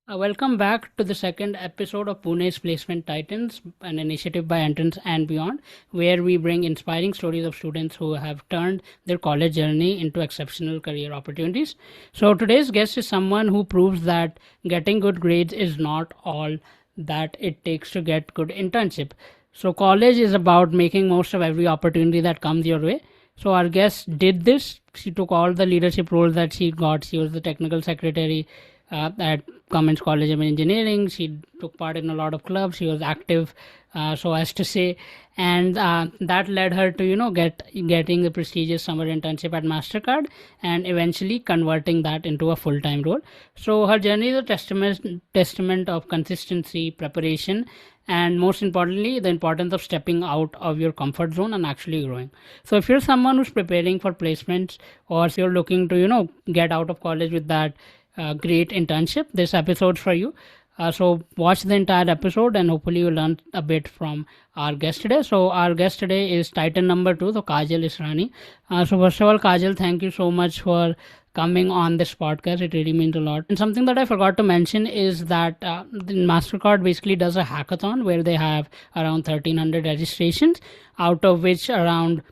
Welcome back to the second episode of Pune's Placement Titans, an initiative by Entrance and Beyond, where we bring inspiring stories of students who have turned their college journey into exceptional career opportunities. So, today's guest is someone who proves that getting good grades is not all that it takes to get good internship. So, college is about making most of every opportunity that comes your way. So our guest did this. She took all the leadership roles that she got. She was the technical secretary at Cummins College of Engineering. She took part in a lot of clubs. She was active, so as to say, and that led her to getting the prestigious summer internship at Mastercard, and eventually converting that into a full time role. So her journey is a testament of consistency, preparation, and most importantly the importance of stepping out of your comfort zone and actually growing. So if you're someone who's preparing for placements, or if you're looking to get out of college with that great internship, this episode's for you. So watch the entire episode and hopefully you learn a bit from our guest today. So our guest today is Titan number 2, so Kajal Israni. So first of all, Kajal, thank you so much for coming on this podcast. It really means a lot. And something that I forgot to mention is that the Mastercard basically does a hackathon where they have around 1,300 registrations, out of which around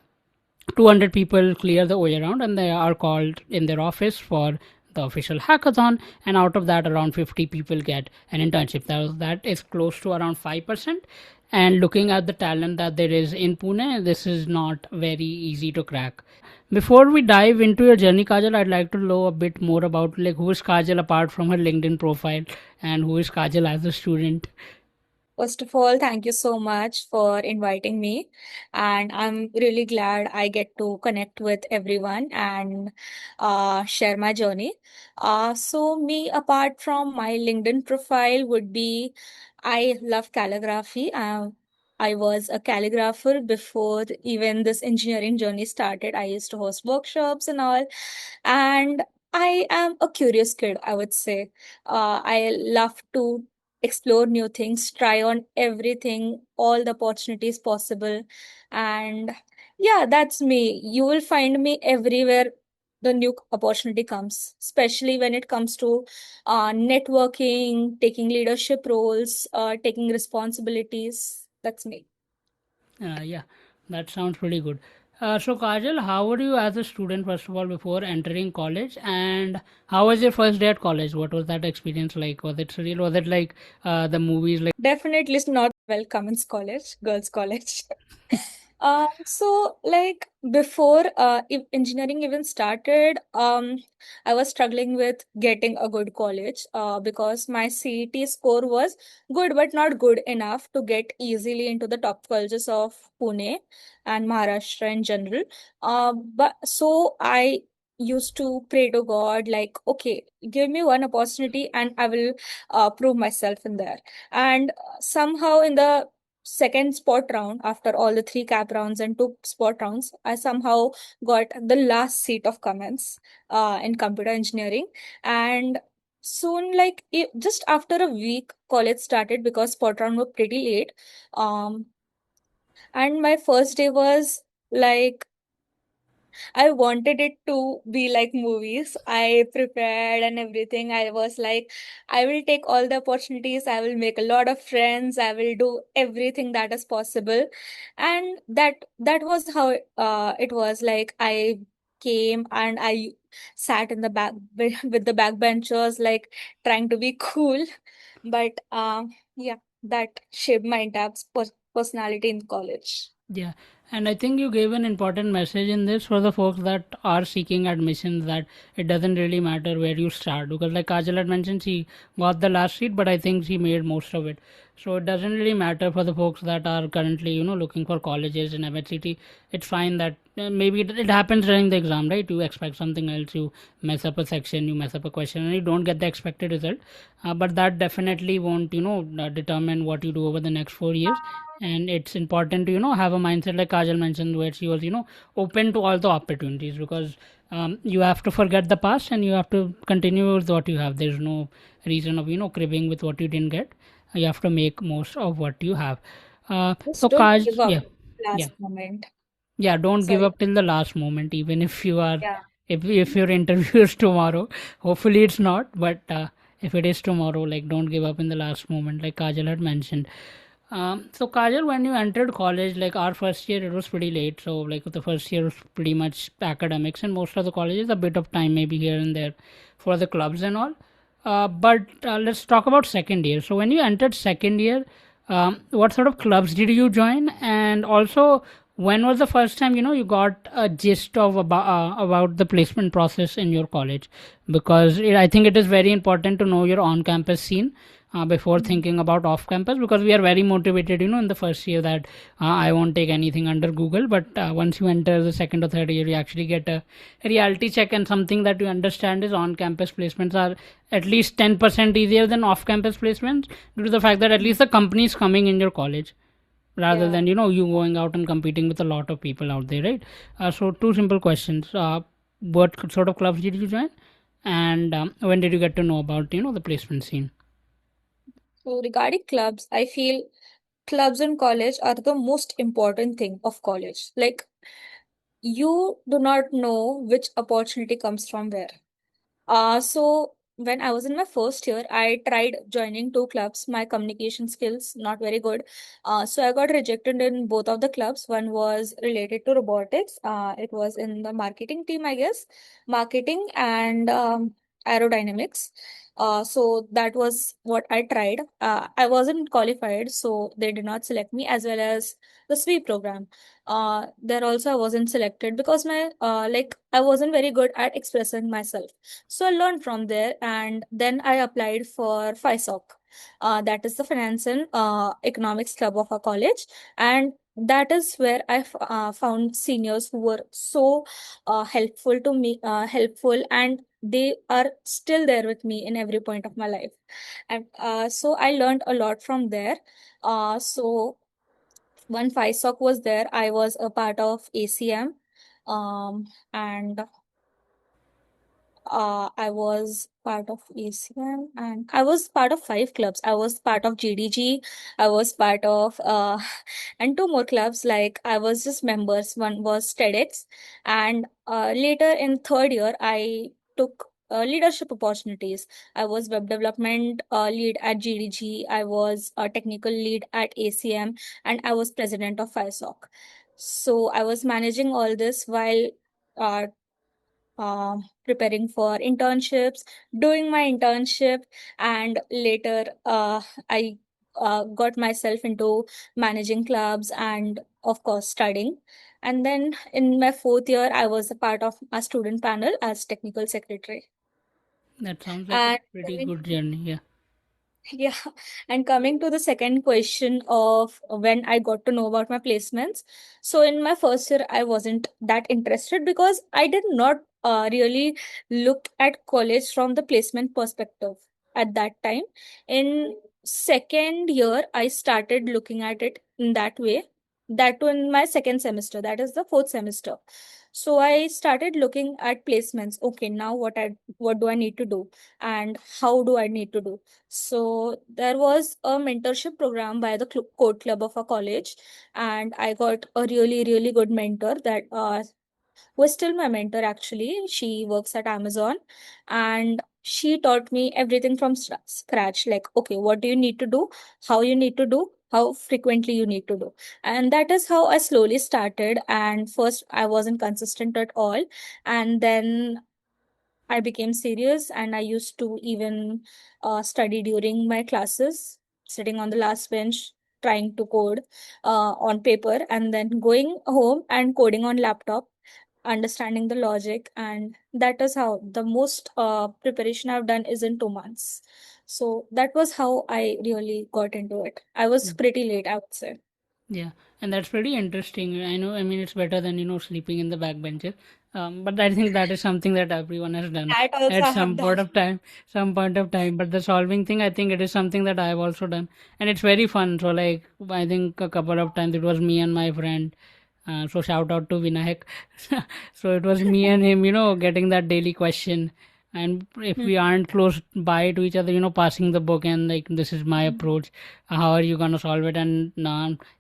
200 people clear the way around, and they are called in their office for the official hackathon, and out of that around 50 people get an internship. That is close to around 5%. And looking at the talent that there is in Pune, this is not very easy to crack. Before we dive into your journey, Kajal, I'd like to know a bit more about like who is Kajal apart from her LinkedIn profile, and who is Kajal as a student. First of all, thank you so much for inviting me. And I'm really glad I get to connect with everyone and share my journey. Me, apart from my LinkedIn profile, would be I love calligraphy. I was a calligrapher before even this engineering journey started. I used to host workshops and all. And I am a curious kid, I would say. I love to explore new things, try on everything, all the opportunities possible. And yeah, that's me. You will find me everywhere the new opportunity comes, especially when it comes to networking, taking leadership roles, taking responsibilities. That's me. Yeah, that sounds pretty good. So, Kajal, how were you as a student, first of all, before entering college? And how was your first day at college? What was that experience like? Was it surreal? Was it like the movies? Like, Definitely it's not welcome in college, girls' college. Like before if engineering even started, I was struggling with getting a good college because my CET score was good but not good enough to get easily into the top colleges of Pune and Maharashtra in general. But so I used to pray to God, like, okay, give me one opportunity and I will prove myself in there. And somehow in the second spot round, after all the three cap rounds and two spot rounds, I somehow got the last seat of Cummins in computer engineering. And soon, like just after a week, college started because spot round were pretty late. Um, and my first day was like I wanted it to be like movies. I prepared and everything. I was like, I will take all the opportunities. I will make a lot of friends. I will do everything that is possible. And that was how it was. Like I came and I sat in the back with the backbenchers, like trying to be cool. But yeah, that shaped my entire personality in college. yeah, and I think you gave an important message in this for the folks that are seeking admissions, that it doesn't really matter where you start, because like Kajal had mentioned, she got the last seat, but I think she made most of it. So it doesn't really matter for the folks that are currently looking for colleges in MHCT. It's fine that maybe it happens during the exam, right? You expect something else, you mess up a section, you mess up a question, and you don't get the expected result. But that definitely won't determine what you do over the next 4 years. And it's important to have a mindset like Kajal mentioned, where she was open to all the opportunities, because you have to forget the past and you have to continue with what you have. There's no reason of cribbing with what you didn't get. You have to make most of what you have. So Just don't Kaj, give up yeah, yeah, last moment. yeah, don't give Sorry. up till the last moment, even if you are, Yeah. if your interview is tomorrow. Hopefully it's not, but if it is tomorrow, like don't give up in the last moment, like Kajal had mentioned. So Kajal, when you entered college, like our first year, it was pretty late. So like the first year was pretty much academics, and most of the colleges a bit of time maybe here and there for the clubs and all. But let's talk about second year. So when you entered second year, what sort of clubs did you join? And also, when was the first time you got a gist of about the placement process in your college? Because I think it is very important to know your on-campus scene before thinking about off-campus, because we are very motivated in the first year that I won't take anything under Google, but once you enter the second or third year, you actually get a reality check, and something that you understand is on-campus placements are at least 10% easier than off-campus placements, due to the fact that at least the company is coming in your college rather Yeah. than you going out and competing with a lot of people out there, right? So two simple questions: what sort of clubs did you join, and when did you get to know about the placement scene? So regarding clubs, I feel clubs in college are the most important thing of college. Like you do not know which opportunity comes from where. So when I was in my first year, I tried joining two clubs. My communication skills not very good. So I got rejected in both of the clubs. One was related to robotics. It was in the marketing team, I guess, marketing and aerodynamics. So that was what I tried. I wasn't qualified, so they did not select me, as well as the SWE program. There also I wasn't selected because my like I wasn't very good at expressing myself. So I learned from there, and then I applied for FISOC. That is the Finance and Economics Club of our college, and that is where I found seniors who were so helpful to me, helpful, and they are still there with me in every point of my life. And so I learned a lot from there. So when FISOC was there, I was a part of ACM, and I was part of ACM, and I was part of five clubs. I was part of GDG. I was part of and two more clubs. Like I was just members. One was TEDx, and later in third year, I took leadership opportunities. I was web development lead at GDG. I was a technical lead at ACM, and I was president of FISOC. So I was managing all this while uh, preparing for internships, doing my internship, and later I got myself into managing clubs and, of course, studying. And then in my fourth year, I was a part of a student panel as technical secretary. That sounds like a And pretty good journey. Yeah. yeah, and coming to the second question of when I got to know about my placements. So in my first year, I wasn't that interested because I did not really look at college from the placement perspective at that time. In second year, I started looking at it in that way. That too in my second semester, that is the fourth semester. So I started looking at placements. Okay, now what do I need to do, and how do I need to do? So there was a mentorship program by the code club of a college, and I got a really, really good mentor that was still my mentor actually. She works at Amazon, and she taught me everything from scratch. Like, okay, what do you need to do? How you need to do? How frequently you need to do? And that is how I slowly started. And first, I wasn't consistent at all, and then I became serious, and I used to even study during my classes, sitting on the last bench, trying to code on paper, and then going home and coding on laptop, understanding the logic. And that is how the most preparation I've done is in 2 months. So that was how I really got into it. I was pretty late, I would say. Yeah, and that's pretty interesting. I know, I mean, it's better than, sleeping in the backbencher. But I think that is something that everyone has done That also at I have done. some point of time. But the solving thing, I think it is something that I've also done. And it's very fun. So, like, I think a couple of times it was me and my friend. So, shout out to Vinayak. So, it was me and him, getting that daily question. And if we aren't close by to each other, passing the book and like, this is my approach, how are you gonna solve it? And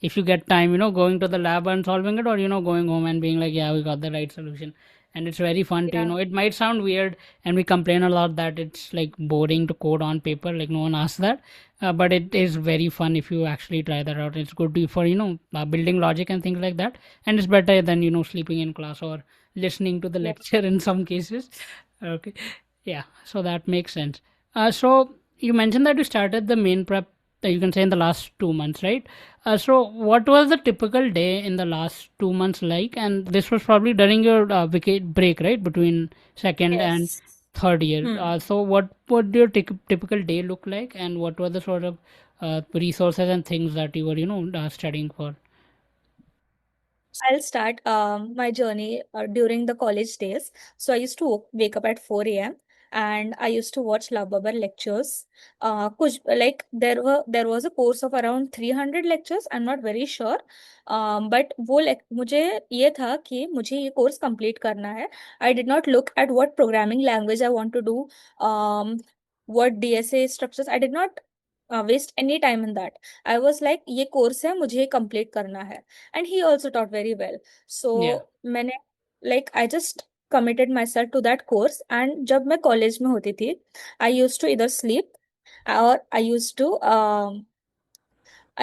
if you get time, going to the lab and solving it, or going home and being like, yeah, we got the right solution. and it's very fun to, Yeah. it might sound weird, and we complain a lot that it's like boring to code on paper, like no one asks that. But it is very fun if you actually try that out. It's good for, building logic and things like that, and it's better than, sleeping in class or listening to the Yeah. lecture in some cases. Okay. Yeah, so that makes sense. So you mentioned that you started the main prep, you can say, in the last 2 months, right? So what was the typical day in the last 2 months like? And this was probably during your break, right, between second and Yes. third year. Hmm. So what did your typical day look like, and what were the sort of resources and things that you were, studying for? I'll start my journey during the college days. So I used to wake up at 4 a.m. and I used to watch Love Babbar lectures. Like there was a course of around 300 lectures. I'm not very sure. But मुझे ये था कि मुझे ये course complete करना है. I did not look at what programming language I want to do. What DSA structures. I did not waste any time in that. I was like ये course है मुझे ये complete करना है. And he also taught very well. So Yeah. मैंने like I just committed myself to that course. And जब मैं college में होती थी, I used to either sleep or I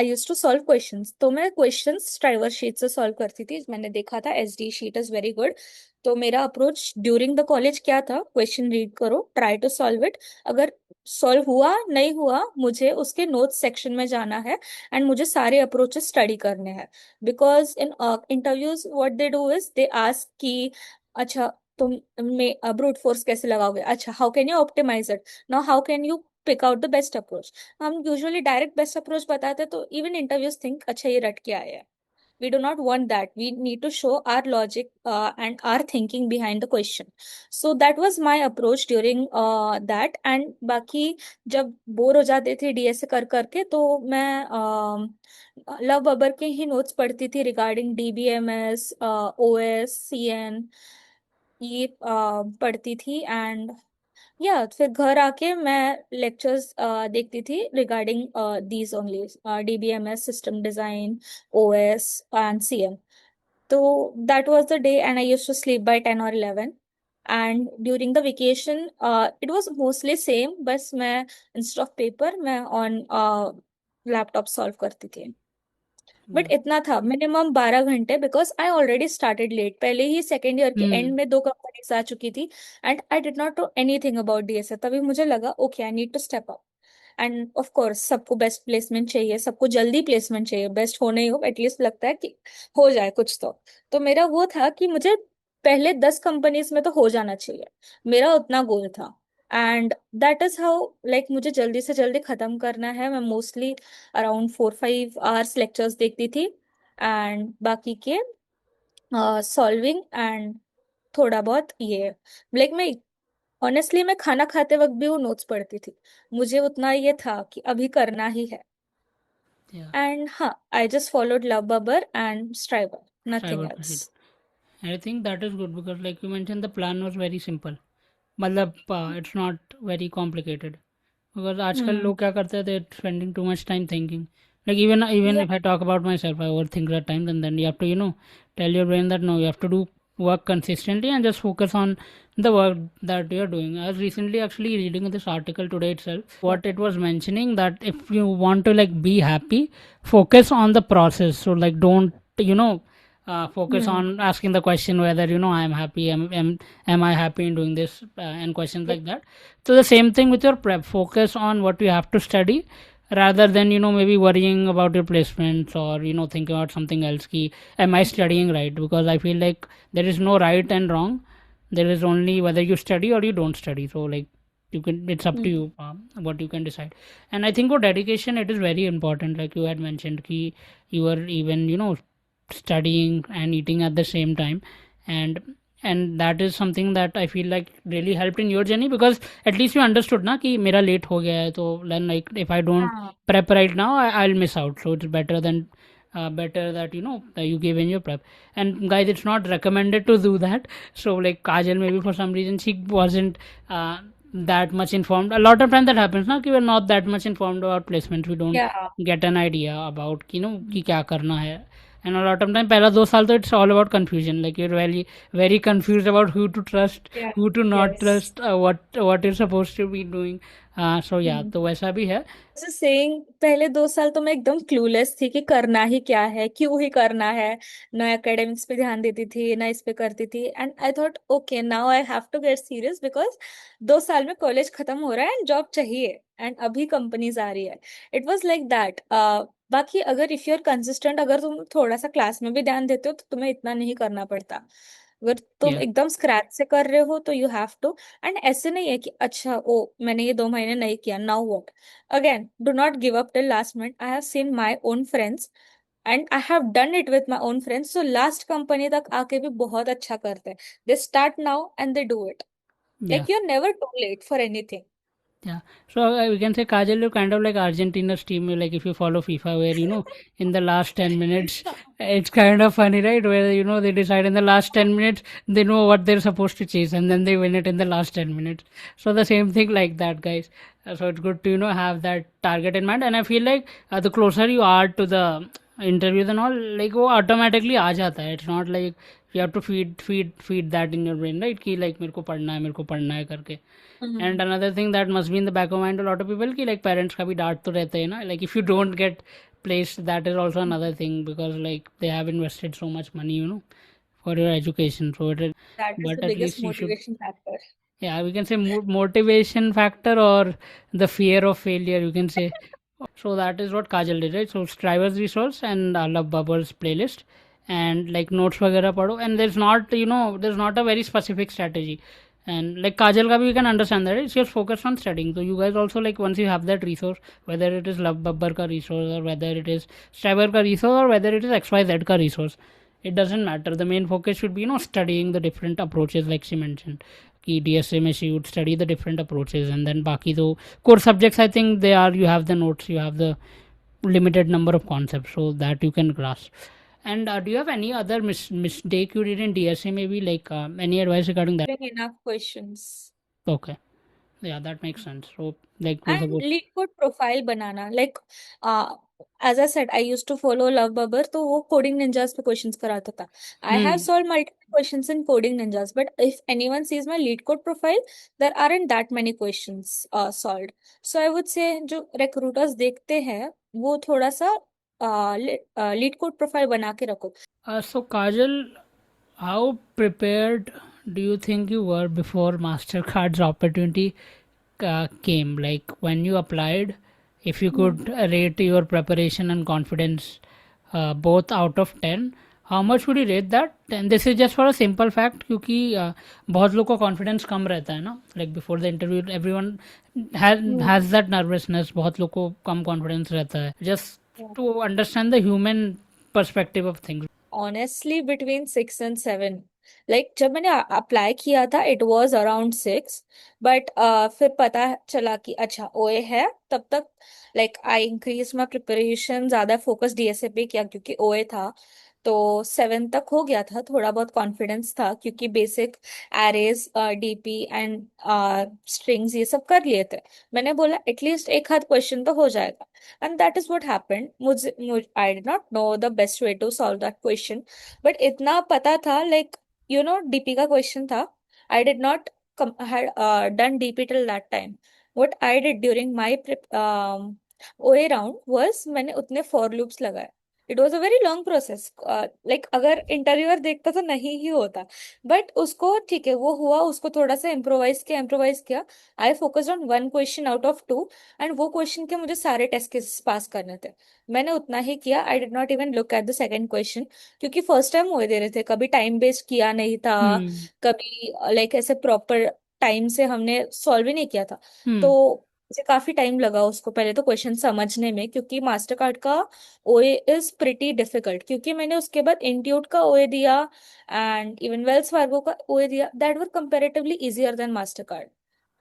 use to solve questions. तो मैं क्वेश्चंस ड्राइवर शीट से solve करती थी. मैंने देखा था SD sheet is very good. तो मेरा अप्रोच ड्यूरिंग द कॉलेज क्या था, क्वेश्चन रीड करो, ट्राई टू सॉल्व इट. अगर सॉल्व हुआ नहीं हुआ, मुझे उसके नोट्स सेक्शन में जाना है एंड मुझे सारे अप्रोचेस स्टडी करने हैं. Because in interviews what they do is they ask कि अच्छा तुम में ब्रूट फोर्स कैसे लगाओगे, अच्छा how can you optimise it, now how can you pick out the best approach. हम यूजुअली डायरेक्ट बेस्ट अप्रोच बताते हैं तो इवन इंटरव्यूज थिंक अच्छा ये रट के आए हैं. We do not want that. We need to show our logic and our thinking behind the question. So that was my approach during that. And बाकी जब बोर हो जाते थे डीएसए कर करके तो मैं लव बबर के ही नोट्स पढ़ती थी रिगार्डिंग डीबीएमएस, ओएस, सीएन, ये पढ़ती थी. एंड या फिर घर आके मैं लेक्चर्स देखती थी regarding these only, DBMS, system design, OS and CM. तो that was the day and I used to sleep by 10 और 11. And during the vacation it was mostly same, बस मैं इंस्टेड ऑफ पेपर मैं on laptop solve करती थी. But Yeah. इतना था minimum 12 घंटे, because I already started late. पहले ही सेकेंड ईयर के Hmm. एंड में दो कंपनीज आ चुकी थी and I did not know anything about DSA. तभी मुझे लगा okay I need to step up. And of course सबको बेस्ट प्लेसमेंट चाहिए, सबको जल्दी प्लेसमेंट चाहिए, बेस्ट हो नहीं हो एटलीस्ट लगता है कि हो जाए कुछ तो मेरा वो था कि मुझे पहले 10 कंपनीज में तो हो जाना चाहिए. मेरा उतना गोल था. And that is how like मुझे जल्दी से जल्दी खत्म करना है. मैं मोस्टली अराउंड 4-5 आवर्स लेक्चर्स देखती थी एंड बाकी के सॉल्विंग एंड थोड़ा बहुत ये लाइक मैं ऑनेस्टली मैं खाना खाते वक्त भी वो नोट्स पढ़ती थी. मुझे उतना ये था कि अभी करना ही है. Yeah. एंड हाँ, I just followed Love Babbar and Striver, nothing Tribal else. proceed. I think that is good because, like you mentioned, the plan was very simple. मतलब it's not very complicated. Because आजकल हम्म. लोग क्या करते हैं, they're spending too much time thinking. Like even या. if I talk about myself, I overthink at times, and then you have to, tell your brain that no, you have to do work consistently and just focus on the work that you're doing. I was recently actually reading this article today itself. What it was mentioning that if you want to like be happy, focus on the process. So like don't focus hmm. on asking the question whether I am happy, am I happy in doing this, and questions like that. So the same thing with your prep, focus on what you have to study rather than maybe worrying about your placements or thinking about something else ki, am I studying right? Because I feel like there is no right and wrong, there is only whether you study or you don't study. So like it's up to hmm. you, what you can decide. And I think for dedication it is very important, like you had mentioned ki you were even studying and eating at the same time, and that is something that I feel like really helped in your journey, because at least you understood na कि मेरा late हो गया है, तो then like if I don't हाँ. prep right now, I'll miss out. So it's better than better that that you give in your prep. And guys, it's not recommended to do that. So like Kajal, maybe for some reason she wasn't that much informed. A lot of times that happens ना कि we're not that much informed about placements. We don't या. get an idea about कि क्या करना है. And a lot of time पहला 2 साल तो it's all about confusion, like you're very confused about who to trust, Yeah. who to not Yes. trust, what you're supposed to be doing. So yeah, तो वैसा भी है. जैसे saying पहले 2 साल तो मैं एकदम क्लूलेस थी कि करना ही क्या है, क्यों ही करना है। ना एकेडमिक्स पे ध्यान देती थी, ना इस पे करती थी। And I thought okay now I have to get serious, because 2 साल में कॉलेज खत्म हो रहा है एंड जॉब चाहिए, एंड अभी कंपनीज आ रही है। It was like that. बाकी अगर इफ यू आर कंसिस्टेंट, अगर तुम थोड़ा सा क्लास में भी ध्यान देते हो तो तुम्हें इतना नहीं करना पड़ता। अगर तुम Yeah, एकदम स्क्रैच से कर रहे हो तो यू हैव टू। एंड ऐसे नहीं है कि अच्छा ओ मैंने ये 2 महीने नहीं किया, now what. Again, do not give up till last minute. I have seen my own friends and I have done it with my own friends. So last company तक आके भी बहुत अच्छा करते हैं. They start now and they do it. yeah. Like you're never too late for anything. Yeah, so we can say Kajal, you're kind of like Argentina's team. Like if you follow FIFA, where in the last 10 minutes, it's kind of funny, right? Where they decide in the last 10 minutes, they know what they're supposed to chase, and then they win it in the last 10 minutes. So the same thing like that, guys. So it's good to have that target in mind, and I feel like the closer you are to the interviews and all, like वो automatically आ जाता है. It's not like you have to feed that in your brain, right? कि like मेरे को पढ़ना है करके. Mhm. And another thing that must be in the back of mind lot of people की लाइक पेरेंट्स का भी डांट तो रहते हैं ना, like if you don't get place that is also another thing because like they have invested so much money for your education, so it That is but the at biggest least you should, motivation factor. yeah, we can say motivation factor or the fear of failure, you can say. So that is what Kajal did, right? So Strivers resource and Love Bubbles playlist and like notes वगैरह पढ़ो, and there's not a very specific strategy. And like Kajal ka bhi you can understand that, right? It's just focused on studying. So you guys also, like, once you have that resource, whether it is Love Bubber ka resource or whether it is Striver ka resource or whether it is XYZ ka resource, it doesn't matter. The main focus should be studying the different approaches, like she mentioned कि DSA में she would study the different approaches, and then बाकी तो core subjects, I think they are, you have the notes, you have the limited number of concepts so that you can grasp. And do you have any other mistake you did in DSA, maybe like any advice regarding that? Enough questions. Okay, yeah, that makes sense. So like we And suppose. lead code profile banana, like uh, as I said, I used to follow Love Bubber, तो वो coding ninjas पे questions कराता था. I have Hmm. solved multiple questions in coding ninjas, but if anyone sees my lead code profile, there aren't that many questions solved. So I would say जो recruiters देखते हैं वो थोड़ा सा lead code profile बना के रखो. So Kajal, how prepared do you think you were before Mastercard's opportunity came? Like when you applied, if you could rate your preparation and confidence both out of 10, how much would you rate that? And this is just for a simple fact क्योंकि बहुत लोग को confidence कम रहता है ना, like before the interview everyone has that nervousness, बहुत लोग को कम confidence रहता है, just to understand the human perspective of things. Honestly between 6 and 7. Like जब मैंने अप्लाई किया था इट वाज अराउंड 6, बट फिर पता चला कि अच्छा ओए है, तब तक like I increase my preparation, ज्यादा फोकस डीएसए पे किया क्योंकि ओए था। तो 7 तक हो गया था, थोड़ा बहुत कॉन्फिडेंस था क्योंकि basic arrays DP and strings ये सब कर लिए थे। मैंने बोला एटलीस्ट एक हाथ क्वेश्चन तो हो जाएगा, and that is what happened. I did not know the best way to solve that question, but इतना पता था, like डीपी का क्वेश्चन था। I did not had done DP till that time. What I did during my OA round was मैंने उतने for loops लगाए। It was a very long process, like अगर interviewer देखता तो नहीं ही होता, बट उसको ठीक है वो हुआ, उसको थोड़ा सा इम्प्रोवाइज किया। I focused on 1 question out of 2, and वो क्वेश्चन के मुझे सारे टेस्ट केसेस पास करने थे। मैंने उतना ही किया। आई did not even look at the second question, क्योंकि फर्स्ट टाइम हुए दे रहे थे, कभी टाइम वेस्ट किया नहीं था, Hmm. कभी लाइक ऐसे प्रॉपर टाइम से हमने सॉल्व ही नहीं किया था। तो Hmm. मुझे काफी टाइम लगा उसको पहले तो क्वेश्चन समझने में, क्योंकि मास्टर कार्ड का ओए इज प्रिटी डिफिकल्ट। क्योंकि मैंने उसके बाद इंट्यूट का ओए दिया एंड इवन वेल्स फार्गो का ओए दिया, that were comparatively easier than master card.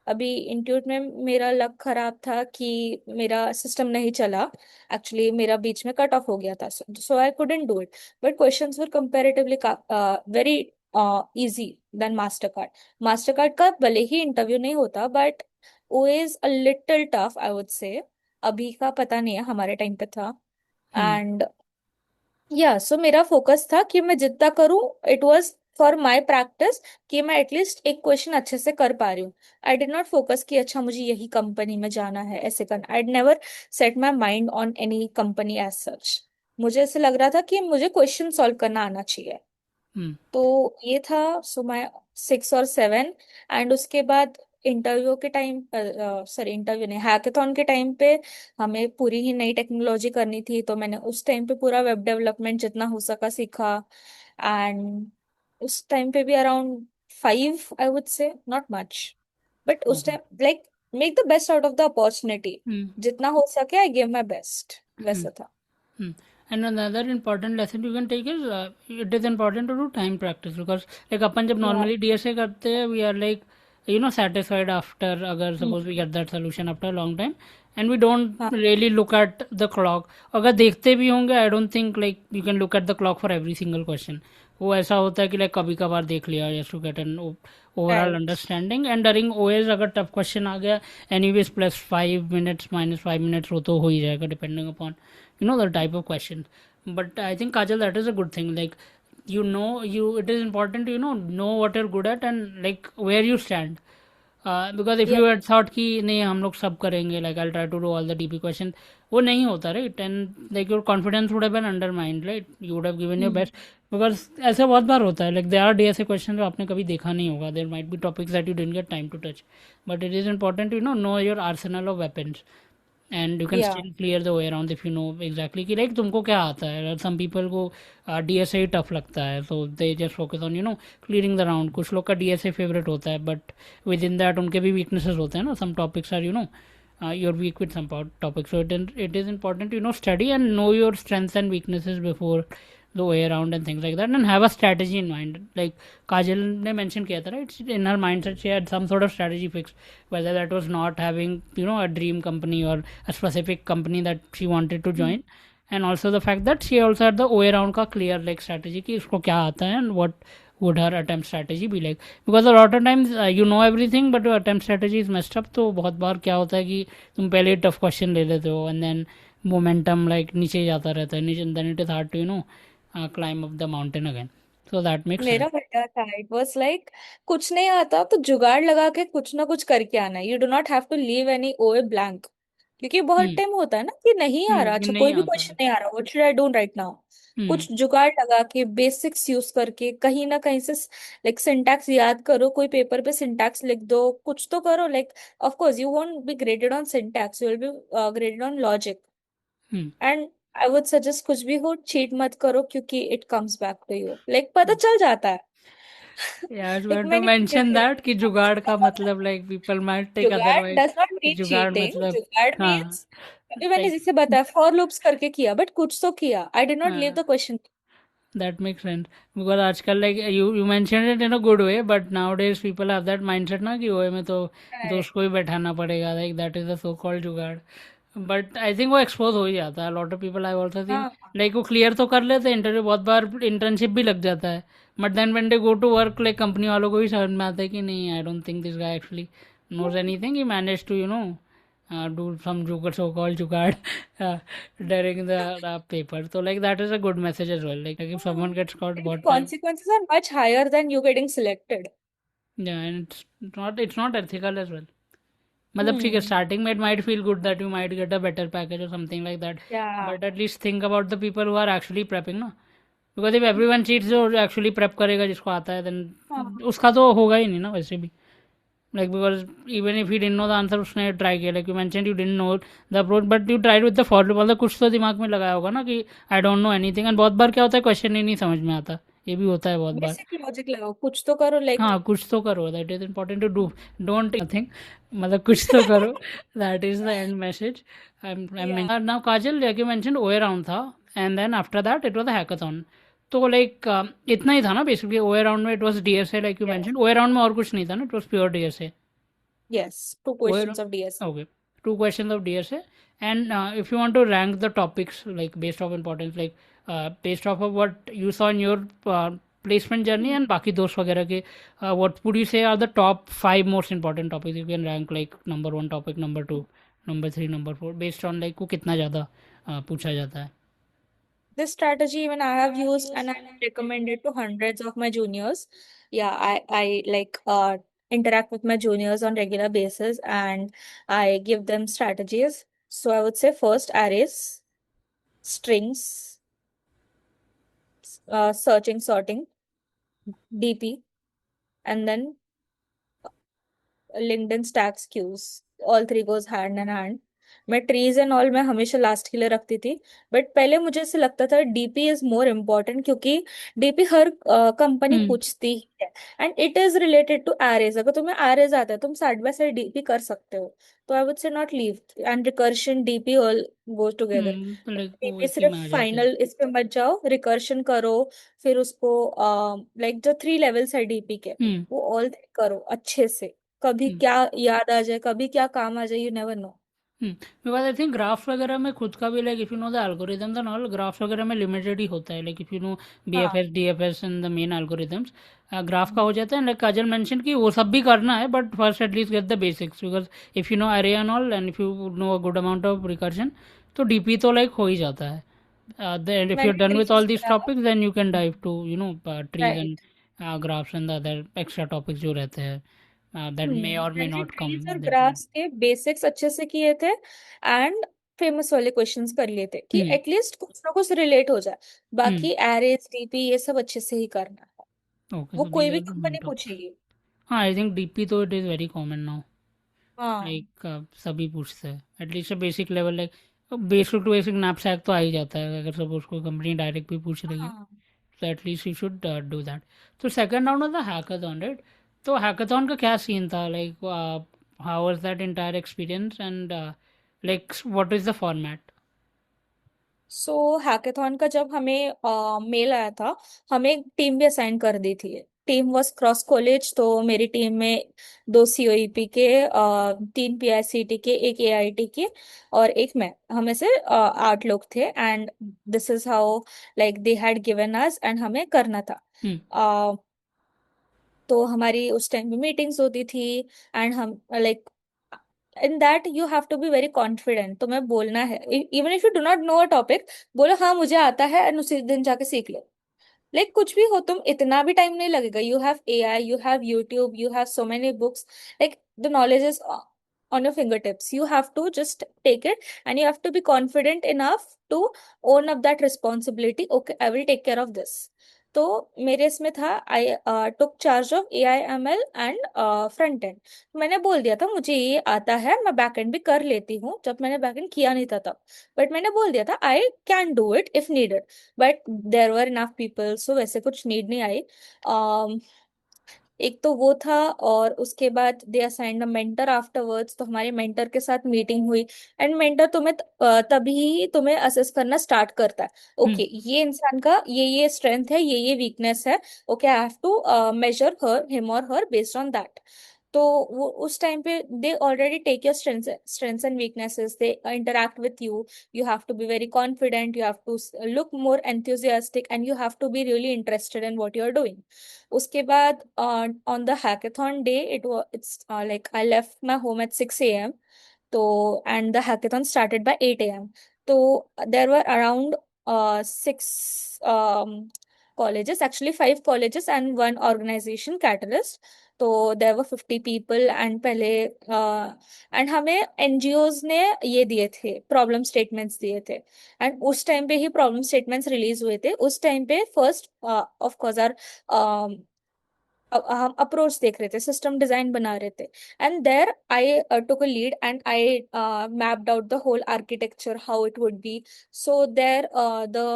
अभी इंट्यूट में मेरा लक खराब था कि मेरा सिस्टम नहीं चला, एक्चुअली मेरा बीच में कट ऑफ हो गया था, so I couldn't do it. But questions were comparatively very easy then Mastercard. Mastercard का भले ही इंटरव्यू नहीं होता, but is a little tough I would say. अभी का पता नहीं है, हमारे टाइम पे था। Hmm. एंड या सो मेरा फोकस था कि मैं जितना करूं, it was for my practice, कि मैं एटलीस्ट एक क्वेश्चन अच्छे से कर पा रही हूँ। आई डिड नॉट फोकस कि अच्छा मुझे यही कंपनी में जाना है, ऐसे करना। I never set my mind on any company as such. मुझे ऐसे लग रहा था कि मुझे क्वेश्चन सॉल्व करना आना चाहिए। हम्म। तो ये था। सो मैं 6 और 7। एंड उसके बाद इंटरव्यू के टाइम, सॉरी इंटरव्यू नहीं, हैकेथॉन के टाइम पे हमें पूरी ही नई टेक्नोलॉजी करनी थी, तो मैंने उस टाइम पे पूरा वेब डेवलपमेंट जितना हो सका सीखा। एंड उस टाइम पे भी around 5, I would say, not much, but उस okay. Time like make the best out of the opportunity. Hmm. जितना हो सके आई गिव माई बेस्ट, हम्म। वैसा था। Hmm. And another important lesson you can take is it is important to do time practice because like अपन जब या। normally DSA करते हैं we are like satisfied after अगर suppose we hmm. get that solution after a long time and we don't हाँ। really look at the clock. अगर देखते भी होंगे I don't think like you can look at the clock for every single question. वो ऐसा होता है कि like कभी कभार देख लिया just to get an overall right. understanding and during OAs अगर tough question आ गया anyways +5 minutes -5 minutes वो तो हो ही जाएगा depending upon the type of question. But I think Kajal, that is a good thing. Like you it is important to know what you're good at and like where you stand. Because if you had thought कि नहीं हम लोग सब करेंगे like I'll try to do all the DP question, वो नहीं होता right, and like your confidence would have been undermined, right? You would have given your Yeah. best because ऐसा बहुत बार होता है like there are DSA questions जो आपने कभी देखा नहीं होगा, there might be topics that you didn't get time to touch, but it is important to know your arsenal of weapons and you can Yeah. still clear the way around if you know exactly कि like तुमको क्या आता है. some people को DSA ही tough लगता है so they just focus on clearing the round. कुछ लोग का DSA फेवरेट होता है but within that उनके भी weaknesses होते हैं ना. some topics are you're weak with some topics, so it is important to study and know your strengths and weaknesses before the way around and things like that and have a strategy in mind. Like Kajal ne mentioned kiya tha, right? In her mindset she had some sort of strategy fixed, whether that was not having a dream company or a specific company that she wanted to join, and also the fact that she also had the way around ka clear like strategy ki isko kya aata hai and what would her attempt strategy be like. Because a lot of times you know everything but your attempt strategy is messed up. तो बहुत बार क्या होता है कि तुम पहले tough question ले लेते हो and then momentum like नीचे जाता रहता है नीचे, and then it is hard to climb up the mountain again. So that makes मेरा sense. बेटा था, इट वाज लाइक कुछ नहीं आता तो जुगाड़ लगा के कुछ ना कुछ करके आना है। You do not have to leave any OA blank. क्योंकि बहुत टाइम होता है ना कि नहीं आ रहा, कि अच्छा नहीं कोई भी आता क्वेश्चन है. नहीं आ रहा, what should I do right now. Hmm. कुछ जुगाड़ लगा के बेसिक्स यूज करके कहीं ना कहीं से लाइक सिंटैक्स याद करो, कोई पेपर पे सिंटैक्स लिख दो, कुछ तो करो। Like of course you won't be graded on syntax, you will be graded on logic. Hmm. And I would suggest कुछ भी हो चीट मत करो, क्योंकि it comes back to you, like पता चल जाता है। Yeah, I was like going to मैंने mention that कि जुगाड़ का मतलब like people might take जुगाड़ otherwise डज नॉट कि मीन जुगाड़ चीटिंग। मतलब जुगाड़ हाँ मीन्स अभी मैंने like जिसे बताया फॉर लूप्स करके किया, बट कुछ तो किया। आई डिड नॉट लीव हाँ the question. that makes sense because आजकल like you mentioned it in a good way but nowadays people have that mindset ना कि ओए में तो दोस्त को ही बैठाना पड़ेगा like that is the so called जुगाड़. बट आई थिंक वो एक्सपोज हो ही जाता है. Lot of people I also seen हाँ। लाइक वो क्लियर तो कर लेते हैं इंटरव्यू, बहुत बार इंटर्नशिप भी लग जाता है but then when they go to work like company वालों को भी समझ में आता है कि नहीं I don't think this guy actually knows anything. He managed to do some jugaad, so called jugaad during the paper. So like that is a good message as well. Like if someone gets caught The बहुत time, consequences are much higher than you getting selected. yeah, and it's not ethical as well. मतलब ठीक है Hmm. Starting में it might feel good that you might get a better package और something like that, Yeah. But at least think about the people who are actually prepping ना. Because if everyone cheats जो actually prep करेगा जिसको आता है then हाँ। उसका तो होगा ही नहीं ना वैसे भी. Like because even if you didn't know the answer उसने ट्राई किया like you mention you didn't know the approach but you tried with the follow, मतलब कुछ तो दिमाग में लगाया होगा ना कि I don't know anything. And बहुत बार क्या होता है क्वेश्चन ही नहीं समझ में आता, ये भी होता है बहुत बार. बेसिक लॉजिक लगाओ, कुछ तो करो लाइक। हाँ कुछ तो करो, that is important to do. Don't nothing, मतलब कुछ तो करो. That is the end message. Yeah. Now Kajal like you mention OA round था and then after that it was a hackathon. तो लाइक इतना ही था ना बेसिकली ओए राउंड में. It was DSA like you yes. Mention. OA round में और कुछ नहीं था ना, it was pure DSA. Yes, two OA questions of DS. okay, two questions of DSA. And if you want to rank the topics like based off importance, like based off of what you saw in your placement journey and बाकी दोस्त वगैरह के, what would you say are the top 5 most important topics you can rank like number 1 topic, number 2, number 3, number 4 based on like वो कितना ज़्यादा पूछा जाता है. This strategy even I have used and I have recommended to hundreds of my juniors. Yeah, I like interact with my juniors on regular basis and I give them strategies. So I would say first arrays, strings, searching, sorting, DP, and then LinkedIn stacks queues all three goes hand in hand मैं trees and all मैं हमेशा last के लिए रखती थी but पहले मुझे ऐसे लगता था डीपी इज मोर इम्पोर्टेंट क्योंकि डीपी हर कंपनी हम्म पूछती ही है and it is related to arrays अगर तुम्हें एरेज आता है तुम साइड बाय साइड डीपी कर सकते हो तो आई would say not leave and recursion DP all go together तो लाइक वो डीपी इसी सिर्फ में आ जाते हैं। फाइनल इस पे मत जाओ रिकर्शन करो फिर उसको लाइक जो थ्री लेवल्स है डीपी के हम्म वो ऑल करो अच्छे से कभी हम्म क्या याद आ जाए कभी क्या काम आ जाए you never know because I think graphs वगैरह में खुद का भी like if you know the algorithms and all graphs वगैरह में लिमिटेड ही होता है like if you know B F हाँ S D F S and the main algorithms graph का हो जाता है लाइक काजल मेंशन कि वो सब भी करना है but first at least get the basics because if you know array and all and if you know a good amount of recursion तो डीपी तो लाइक हो ही जाता है then if you're मैंने done with all trees these बनाया topics then you can dive to you know trees and right graphs and the other extra topics जो रहते हैं that may or may मैंने not come ट्रीज और in that graphs के basics अच्छे से किए थे एंड फेमस वाले क्वेश्चंस कर लिए थे कि hmm एटलीस्ट कुछ ना कुछ रिलेट हो जाए hmm बाकी एरेज डीपी ये सब अच्छे से ही करना है okay वो so कोई these भी are the main company topics पूछेगी हाँ आई थिंक डीपी तो it is very common now हाँ लाइक सभी पूछते हैं at least basic level like basic to basic knapsack तो आ ही जाता है अगर सपोज कोई कंपनी डायरेक्ट भी पूछ रही है हाँ तो at least you should do that तो second round of the hackathon right तो हैकाथॉन का क्या सीन था like how was that entire experience and like what is the format so hackathon का जब हमें मेल आया था हमें एक टीम भी असाइन कर दी थी टीम वाज क्रॉस कॉलेज तो मेरी टीम में दो सीओईपी के तीन पीआईसीटी के एक एआईटी के और एक मैं हमें से 8 लोग थे and this is how like they had given us and हमें करना था हम्म तो हमारी उस टाइम पे मीटिंग्स होती थी एंड हम like in that you have to be very confident तुम्हें बोलना है even if you do not know a topic बोलो हाँ मुझे आता है एंड उसी दिन जाके सीख लो लाइक कुछ भी हो तुम इतना भी टाइम नहीं लगेगा you have AI you have YouTube you have so many books like the knowledge is on your fingertips you have to just take it and you have to be confident enough to own up that responsibility okay I will take care of this तो मेरे इसमें था I took charge of A I M L and front end मैंने बोल दिया था मुझे ये आता है मैं बैक एंड भी कर लेती हूँ जब मैंने बैक एंड किया नहीं था तब बट मैंने बोल दिया था I can do it if needed but there were enough people so वैसे कुछ नीड नहीं आई एक तो वो था और उसके बाद दे असाइंड अ मेंटर आफ्टरवर्ड्स तो हमारे मेंटर के साथ मीटिंग हुई एंड मेंटर तुम्हें तभी तुम्हें असेस करना स्टार्ट करता है हम्म ओके ये इंसान का ये स्ट्रेंथ है ये वीकनेस है okay I have to measure her him और हर बेस्ड ऑन दैट तो वो उस टाइम पे they already take your strengths and weaknesses they interact with you you have to be very confident you have to look more enthusiastic and you have to be really interested in what you're doing उसके बाद on the hackathon day it's like I left my home at 6 a.m. तो and the hackathon started by 8 a.m. तो there were around six colleges actually five colleges and one organization Catalyst तो there were 50 people and पहले and हमें NGOs ने ये दिए थे problem statements दिए थे एंड उस टाइम पे ही प्रॉब्लम स्टेटमेंट्स रिलीज हुए थे उस टाइम पे फर्स्ट ऑफ कोर्स आर हम अप्रोच देख रहे थे सिस्टम डिजाइन बना रहे थे and there I took a lead and I mapped out the whole architecture how it would be so there the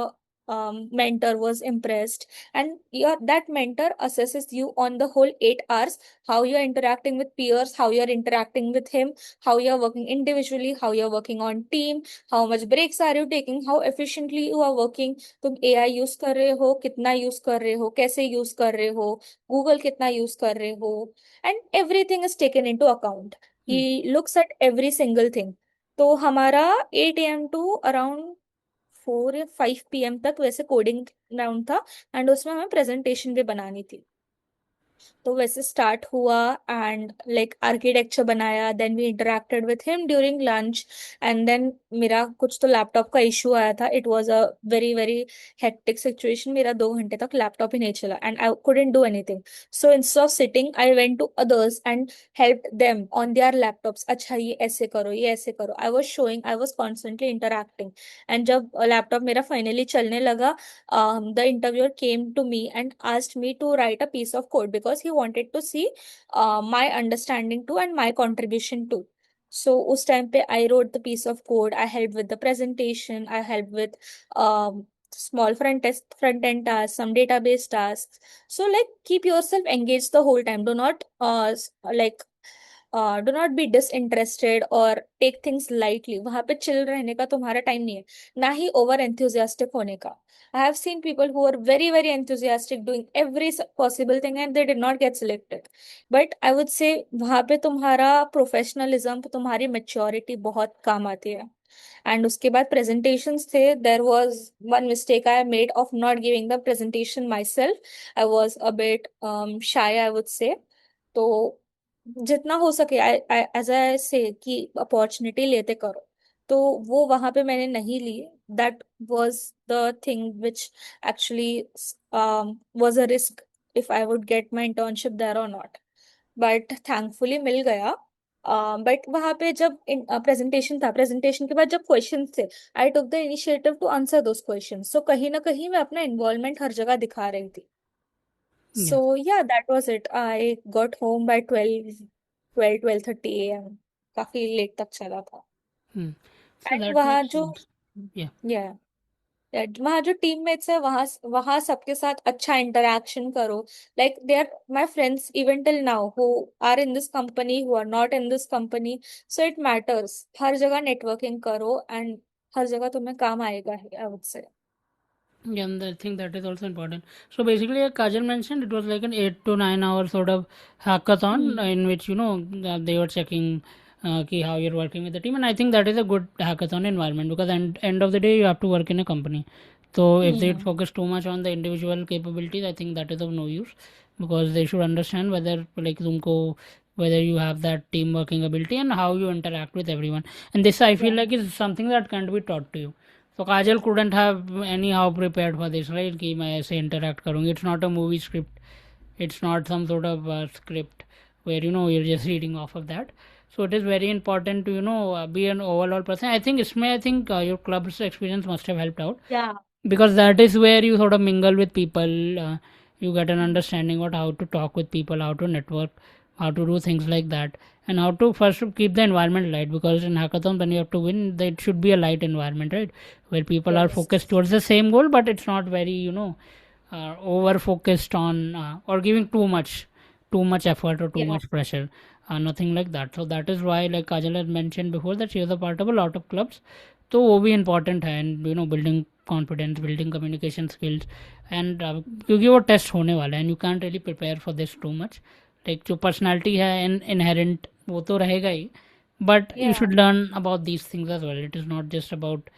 mentor was impressed and that mentor assesses you on the whole 8 hours how you're interacting with peers how you're interacting with him how you're working individually how you're working on team how much breaks are you taking how efficiently you are working तुम AI use कर रहे हो कितना use कर रहे हो कैसे use कर रहे हो गूगल कितना यूज कर रहे हो and everything is taken into account he hmm looks at every single thing तो हमारा 8 a.m. टू अराउंड 4 या 5 p.m. तक वैसे कोडिंग राउंड था एंड उसमें हमें प्रेजेंटेशन भी बनानी थी तो वैसे स्टार्ट हुआ एंड लाइक आर्किटेक्चर बनाया, then we interacted with him during lunch and then मेरा कुछ तो लैपटॉप का इशू आया था. It was a very very hectic situation. मेरा 2 घंटे तक लैपटॉप ही नहीं चला and I couldn't do anything. So instead of sitting I went to others and help them on their laptops. अच्छा ये ऐसे करो, ये ऐसे करो. I was showing, I was constantly interacting. And जब लैपटॉप मेरा फाइनली चलने लगा, the interviewer came to me and asked me to write a piece of code because he wanted to see my understanding too and my contribution too. So उस time पे I wrote the piece of code. I helped with the presentation. I helped with small front end tasks, some database tasks. So like keep yourself engaged the whole time. Like do not be disinterested और take things lightly. वहां पे chill रहने का तुम्हारा time नहीं है, ना ही over enthusiastic होने का. I have seen people who are very very enthusiastic doing every possible thing and they did not get selected. But I would say वहां पे तुम्हारा प्रोफेशनलिज्म, तुम्हारी मेच्योरिटी बहुत काम आती है. एंड उसके बाद प्रेजेंटेशंस थे. There was one mistake I made of not giving the presentation my self. I was a bit shy I would से. तो जितना हो सके एज आई से कि अपॉर्चुनिटी लेते करो, तो वो वहां पे मैंने नहीं ली. That was the thing which actually was a risk if I would get my internship there और नॉट. बट थैंकफुली मिल गया. बट वहां पे जब प्रेजेंटेशन था, प्रेजेंटेशन के बाद जब क्वेश्चन थे, I took the initiative to answer those question. So कहीं ना कहीं मैं अपना इन्वॉल्वमेंट हर जगह दिखा रही थी. Yeah. So yeah, that was it. I got home by 12:30 a.m. काफी लेट तक चला था. Hmm. So एंड that वहाँ makes जो, sense. Yeah. या वहाँ जो टीममेट्स है, वहाँ वहाँ सबके साथ अच्छा इंटरेक्शन करो. Like they are my friends even till now who are in this company, who are not in this company. So it matters. हर जगह नेटवर्किंग करो एंड हर जगह तुम्हें काम आएगा, I would say. Yeah, and I think that is also important. So basically, like Kajal mentioned, it was like an 8 to 9 hour sort of hackathon in which they were checking how you're working with the team, and I think that is a good hackathon environment because end of the day you have to work in a company. So if they focus too much on the individual capabilities, I think that is of no use because they should understand whether you have that team working ability and how you interact with everyone. And this I feel like is something that can't be taught to you. So Kajal couldn't have anyhow prepared for this, right? कि मैं ऐसे interact करूँगी. It's not a movie script. It's not some sort of script where you're just reading off of that. So it is very important to be an overall person. I think your club's experience must have helped out Yeah. because that is where you sort of mingle with people. You get an understanding about how to talk with people, how to network, how to do things like that, and how to first keep the environment light, because in hackathon when you have to win, it should be a light environment, right, where people are Yes. focused towards the same goal, but it's not very over focused on or giving too much effort or too Yeah. much pressure. Nothing like that. So that is why, like Kajal had mentioned before, that she is a part of a lot of clubs. तो वो भी important है. And building confidence, building communication skills, and क्योंकि वो test होने वाला है and you can't really prepare for this too much. Like जो पर्सनैलिटी है इनहेरेंट वो तो रहेगा ही, but you Yeah. Should learn about these things as well. It is not just about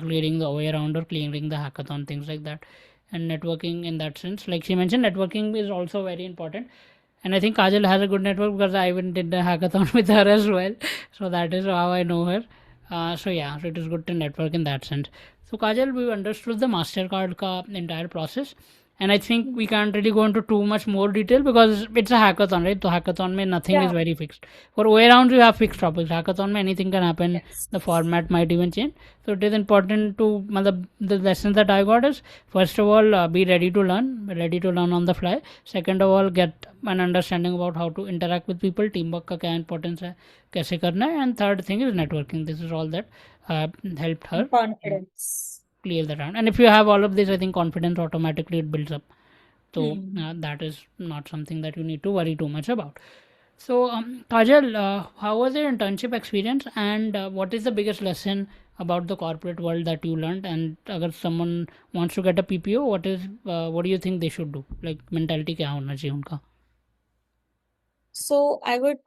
clearing the way around or clearing the hackathon, things like that. And networking in that sense, like she mentioned, networking is also very important. And I think Kajal has a good network because I even did the hackathon with her as well. So that is how I know her. So yeah, so it is good to network in that sense. So Kajal, we understood the Mastercard ka entire process, and I think we can't really go into too much more detail because it's a hackathon, right? So hackathon mein nothing is Yeah. very fixed. For way rounds you have fixed topics. Hackathon mein anything can happen. Yes. The format might even change. So it is important to the lessons that I got is, first of all, be ready to learn on the fly. Second of all, get an understanding about how to interact with people, teamwork का क्या importance है, कैसे करना है, and third thing is networking. This is all that helped her Confidence. clear the round. And if you have all of this, I think confidence automatically it builds up. So that is not something that you need to worry too much about. So Kajal, how was your internship experience, and what is the biggest lesson about the corporate world that you learned? And अगर someone wants to get a PPO, what do you think they should do? Like mentality क्या होना चाहिए उनका? So I would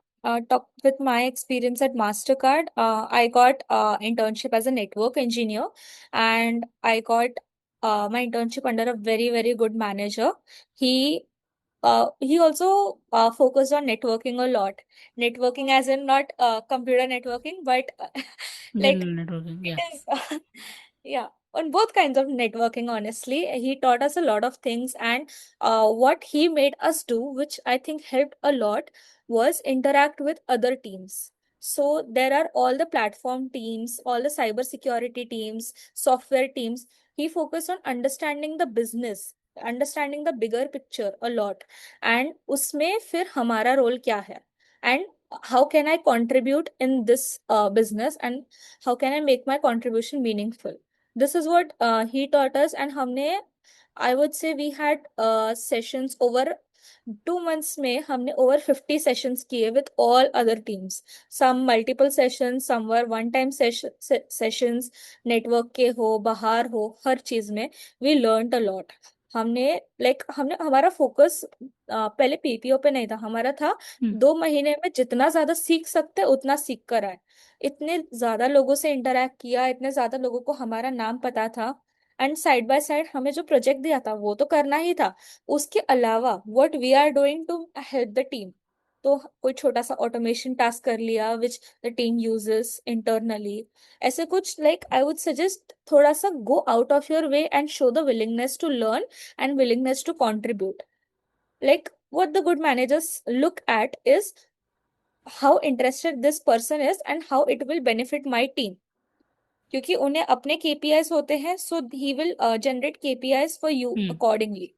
talk with my experience at Mastercard. I got internship as a network engineer, and I got my internship under a very very good manager. He he also focused on networking a lot. Networking as in not computer networking, but like General networking, it yeah. is yeah, on both kinds of networking, honestly. He taught us a lot of things, and what he made us do, which I think helped a lot, was interact with other teams. So there are all the platform teams, all the cyber security teams, software teams. He focused on understanding the business, understanding the bigger picture a lot and उसमें फिर हमारा role क्या है and how can I contribute in this business and how can I make my contribution meaningful this is what he taught us and हमने I would say we had sessions over 2 months में हमने over 50 सेशंस किए with all other teams some multiple sessions some were one time sessions network के हो बाहर हो हर चीज में वी लर्न अ लॉट हमने हमने हमारा फोकस पहले पीपीओ पे नहीं था हमारा था Hmm. 2 महीने में जितना ज्यादा सीख सकते उतना सीख कर आए इतने ज्यादा लोगों से इंटरेक्ट किया इतने ज्यादा लोगों को हमारा नाम पता था एंड साइड बाय साइड हमें जो प्रोजेक्ट दिया था वो तो करना ही था उसके अलावा what we are doing to help the team तो कोई छोटा सा ऑटोमेशन टास्क कर लिया which the team uses internally ऐसे कुछ आई वुड सजेस्ट थोड़ा सा go out of your way and show the willingness to learn and willingness to contribute. Like what the good managers look at is how interested this person is and how it will benefit my team. क्योंकि उन्हें अपने KPIs होते हैं so he will generate KPIs for you Hmm. Accordingly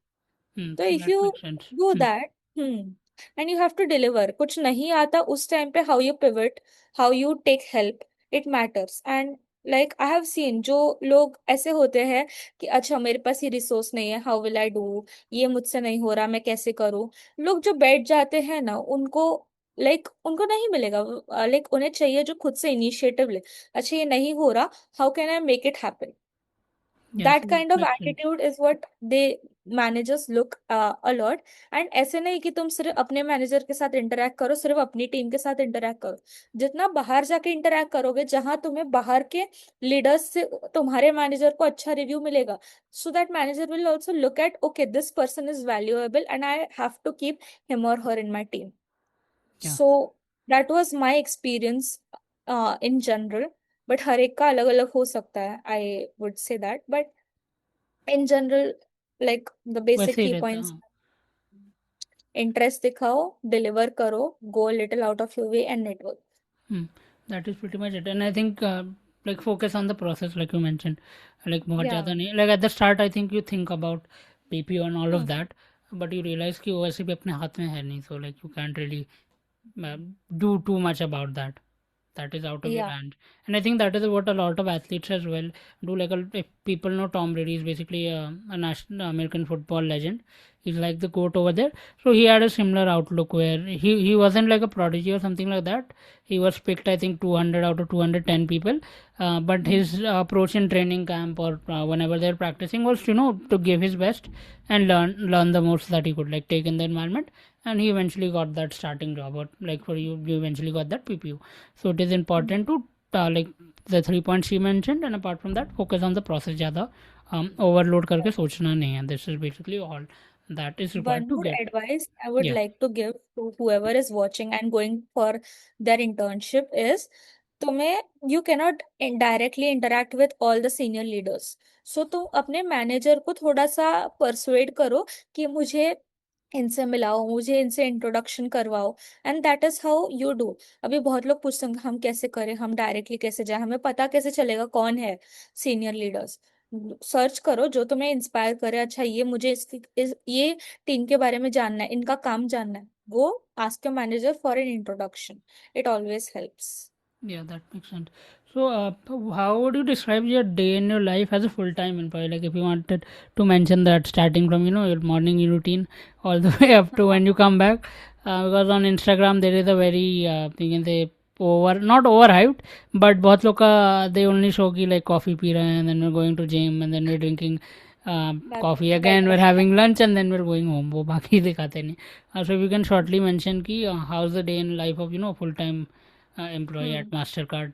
Hmm. तो if That you makes sense. Do Hmm. That and you have to deliver कुछ नहीं आता उस टाइम पे how you pivot how you take help it matters and I have seen जो लोग ऐसे होते हैं कि अच्छा मेरे पास ये रिसोर्स नहीं है हाउ विल आई डू ये मुझसे नहीं हो रहा मैं कैसे करूँ लोग जो बैठ जाते हैं ना उनको उनको नहीं मिलेगा उन्हें चाहिए जो खुद से इनिशिएटिव ले अच्छा ये नहीं हो रहा how can I make it happen Yes, that that kind of makes sense. attitude is what they managers look a lot and ऐसे नहीं कि तुम सिर्फ अपने मैनेजर के साथ इंटरेक्ट करो सिर्फ अपनी टीम के साथ इंटरेक्ट करो जितना बाहर जाके इंटरेक्ट करोगे जहां तुम्हें बाहर के लीडर्स से तुम्हारे मैनेजर को अच्छा रिव्यू मिलेगा so that manager will also look at okay this person is valuable and I have to keep him or her in my team Yeah. so that was my experience in general but हर एक का अलग अलग हो सकता है I would say that but in general the basic वैसे ही key रहता है, points हाँ. interest दिखाओ deliver करो go a little out of your way and network Hmm. That is pretty much it. And I think like focus on the process, like you mentioned. Like बहुत yeah ज़्यादा नहीं. Like at the start, I think you think about PPO and all of hmm. that, but you realize कि वो वैसे भी अपने हाथ में है नहीं. So like you can't really do too much about that. That is out of your yeah hand. And I think that is what a lot of athletes as well do. Like if people know, Tom Brady is basically a national American football legend. He's like the goat over there. So he had a similar outlook where he wasn't like a prodigy or something like that. He was picked, I think, 200 out of 210 people. But hmm. his approach in training camp or whenever they're practicing was, to give his best and learn the most that he could, like take in the environment. And he eventually got that starting job, or like for you, you eventually got that PPU. So it is Hmm. important to like the 3 points she mentioned, and apart from that, focus on the process. ज़्यादा overload करके सोचना नहीं है. This is basically all that is required One to more get. advice I would Yeah. like to give to whoever is watching and going for their internship is तुम्हें you cannot directly interact with all the senior leaders. So तुम अपने manager को थोड़ा सा persuade करो कि मुझे इनसे मिलाओ मुझे इनसे इंट्रोडक्शन करवाओ and that is how you do अभी बहुत लोग पूछते हैं हम कैसे करें हम डायरेक्टली कैसे जाए हमें पता कैसे चलेगा कौन है सीनियर लीडर्स सर्च करो जो तुम्हें इंस्पायर करे अच्छा ये मुझे ये टीम के बारे में जानना है इनका काम जानना है वो ask your manager for an introduction it always helps Yeah, that makes sense. So, how would you describe your day in your life as a full-time employee? Like, if you wanted to mention that, starting from your morning routine all the way up to when you come back, because on Instagram there is a very you can say not overhyped, but बहुत लोग का they only show कि like coffee P रहे हैं and then we're going to gym and then we're drinking coffee again, we're having lunch and then we're going home. वो बाकी दिखाते नहीं. So if you can shortly mention कि how's the day in life of full-time employee at Mastercard.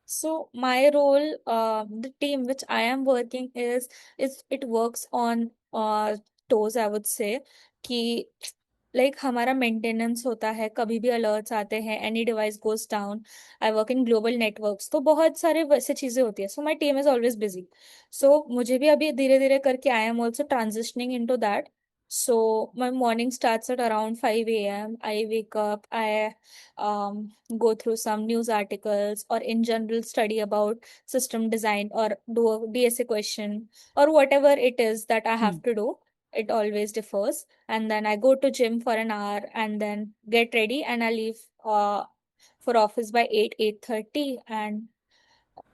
So my role, the team which I am working is it works on toes I would से कि like हमारा maintenance होता है, कभी भी alerts आते हैं, any device goes down. I work in global networks, तो बहुत सारे वैसे चीजें होती है। So my team is always busy. So मुझे भी अभी धीरे धीरे करके I am also transitioning into that. So my morning starts at around 5 a.m. I wake up, I go through some news articles or in general study about system design or do a DSA question or whatever it is that I Hmm. have to do. It always differs. And then I go to gym for an hour and then get ready and I leave for office by 8, 8:30. And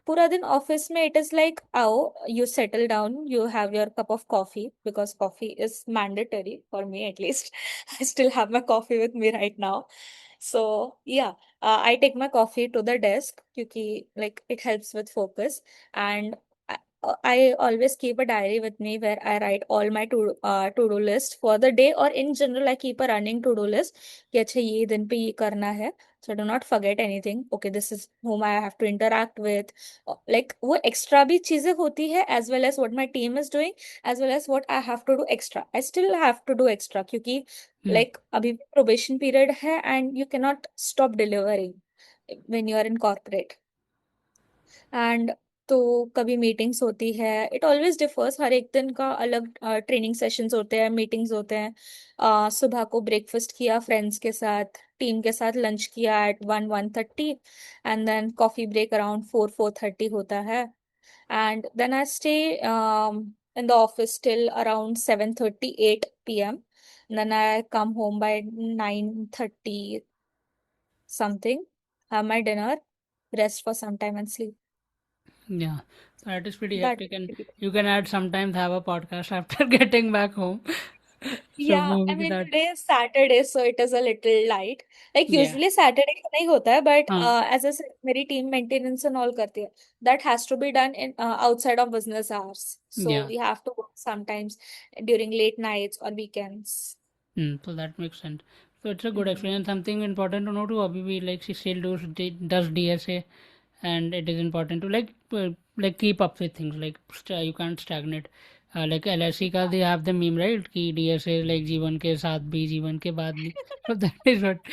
पूरा दिन office में it is like आओ, you settle down, you have your cup of coffee because coffee is mandatory for me at least. I still have my coffee with me right now. So yeah, I take my coffee to the desk क्योंकि like it helps with focus. And I always keep a diary with me where I write all my to-do list for the day, or in general I keep a running to-do list कि अच्छा ये दिन पे ये करना है. So I do not forget anything. Okay, this is whom I have to interact with. Like वो extra भी चीजें होती है as well as what my team is doing as well as what I have to do extra. I still have to do extra क्योंकि Hmm. like अभी probation period है and you cannot stop delivering when you are in corporate. And तो कभी meetings होती है, it always differs, हर एक दिन का अलग ट्रेनिंग सेशंस होते हैं, मीटिंग्स होते हैं. सुबह को ब्रेकफास्ट किया फ्रेंड्स के साथ, टीम के साथ लंच किया at 1:30 and then coffee break around 4:30 होता है. And then I stay in the office till around 7:38 p.m. Then I come home by 9:30 something, have my dinner, rest for some time and sleep. Yeah, so that is pretty That hectic, and is. you can add sometimes have a podcast after getting back home. So Yeah, I movie mean that, today is Saturday, so it is a little light. Like yeah, usually Saturday को नहीं होता है, but हाँ, as I said, मेरी team maintenance and all करती है. That has to be done in outside of business hours. So yeah. we have to work sometimes during late nights or weekends. So that makes sense. So it's a good Mhm. experience. Something important to know too. Abhi bhi, like she still does DSA, and it is important to like keep up with things. Like you can't stagnate. Like LSE का they have the meme, right कि DSA like जीवन के साथ भी जीवन के बाद भी. So that is what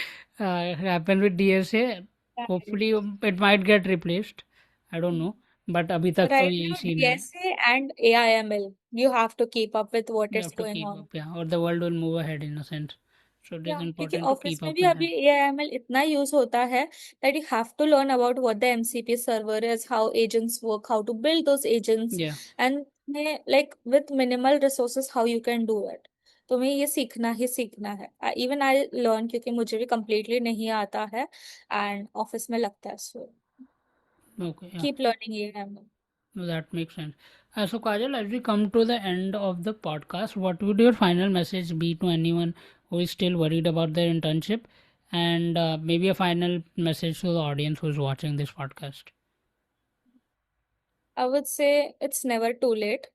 happened with DSA. Right. Hopefully it might get replaced. I don't know. But अभी तक तो Right यही now, सीन है. DSA and AIML, you have to keep up with what You is have to going keep on. up, yeah, or the world will move ahead in a sense. So it या is क्योंकि important to office keep में up भी with अभी that. AIML इतना use होता है that you have to learn about what the MCP server is, how agents work, how to build those agents, Yeah. and like with minimal resources how you can do it. तुम्हें ये सीखना ही सीखना है. Even I learn क्योंकि मुझे भी completely नहीं आता है एंड ऑफिस में लगता है. सो Okay. Yeah. Keep learning AIML. No, that makes sense. So Kajal, as we come to the end of the podcast, what would your final message be to anyone who is still worried about their internship, and maybe a final message to the audience who is watching this podcast? I would say it's never too late.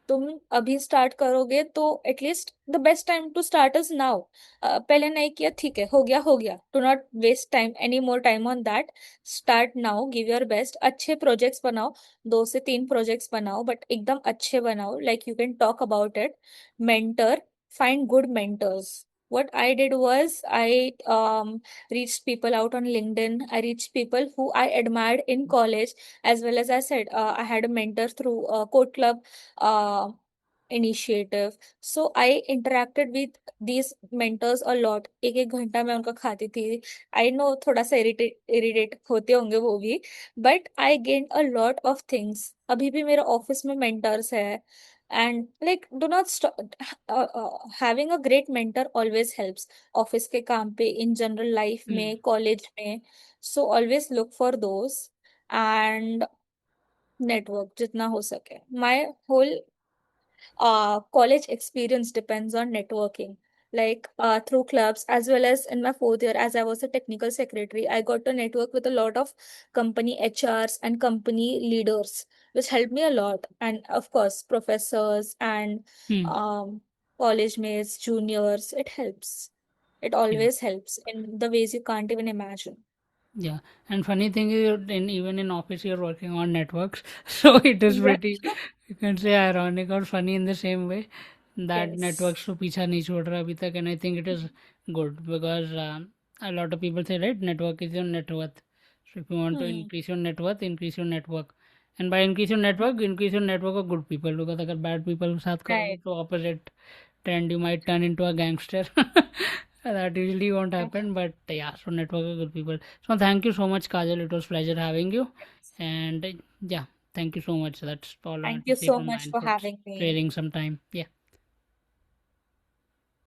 तुम अभी start करोगे तो at least the best time to start is now. पहले नहीं किया, ठीक है, हो गया. Do not waste time, any more time on that. Start now, give your best, अच्छे प्रोजेक्ट्स बनाओ. 2 से 3 प्रोजेक्ट्स बनाओ बट एकदम अच्छे बनाओ, like you can talk about it. Mentor, find good mentors. What I did was I reached people out on LinkedIn. I reached people who I admired in college, as well as I said I had a mentor through Code Club uh, initiative. So I interacted with these mentors a lot. एक एक घंटा मैं उनका खाती थी. I know थोड़ा सा irritate होते होंगे वो भी, but I gained a lot of things. अभी भी मेरे ऑफिस में mentors है. And like do not stop. Having a great mentor always helps. Office के काम पे, in general life Hmm. में, कॉलेज में. So always look for those. And network जितना हो सके. My whole college experience depends on networking. Like through clubs as well as in my 4th year, as I was a technical secretary, I got to network with a lot of company HRs and company leaders, which helped me a lot. And of course, professors and Hmm. um, college mates, juniors, it helps. It Yeah. always helps in the ways you can't even imagine. Yeah. And funny thing is, even in office, you're working on networks, so it is Yeah. pretty. You can say ironic or funny in the same way that Yes. networks to पीछा नहीं छोड़ रहा अभी तक, and I think it is good because a lot of people say, right, network is your net worth. So if you want to Hmm. increase your net worth, increase your network, and by increase your network of good people, because अगर bad people के साथ करोगे Right. तो opposite trend you might turn into a gangster. That usually won't happen, but yeah, so network of good people. So thank you so much, Kajal. It was pleasure having you, and yeah, thank you so much. That's all I Thank had to you say so from much mine for for having me. sparing some time. Yeah.